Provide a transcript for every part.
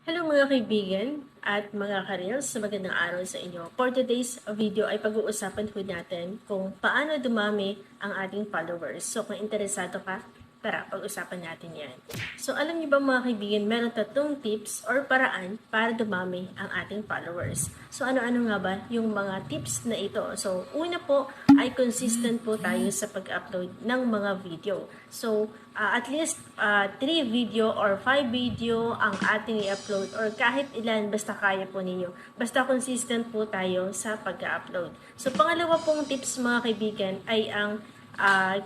Hello mga kaibigan at mga ka-reels, magandang araw sa inyo. For today's video ay pag-uusapan po natin kung paano dumami ang ating followers. So kung interesado ka, tara, pag-usapan natin yan. So alam niyo ba mga kaibigan, meron tatlong tips or paraan para dumami ang ating followers. So ano-ano nga ba yung mga tips na ito? So una po ay consistent po tayo sa pag-upload ng mga video. So at least 3 video or 5 video ang ating i-upload or kahit ilan basta kaya po ninyo. Basta consistent po tayo sa pag-upload. So pangalawa pong tips mga kaibigan ay ang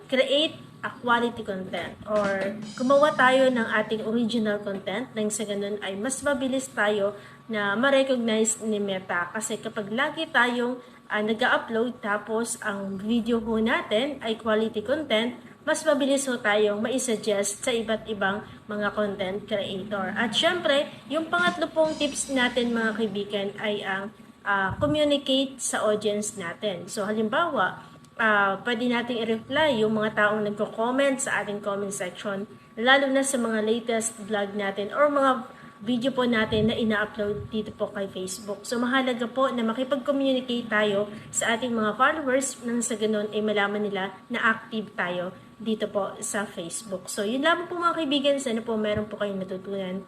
create a quality content or gumawa tayo ng ating original content nang sa ganun ay mas mabilis tayo na ma-recognize ni Meta kasi kapag lagi tayong nag-upload tapos ang video ho natin ay quality content, mas mabilis ho tayong mai-suggest sa iba't ibang mga content creator. At syempre, yung pangatlo pong tips natin mga kaibigan ay ang communicate sa audience natin. So halimbawa, pwede nating i-reply yung mga taong nagko-comment sa ating comment section, lalo na sa mga latest vlog natin or mga video po natin na ina-upload dito po kay Facebook. So mahalaga po na makipag-communicate tayo sa ating mga followers nang sa ganun ay malaman nila na active tayo dito po sa Facebook. So yun lang po mga kaibigan, sana po meron po kayong natutunan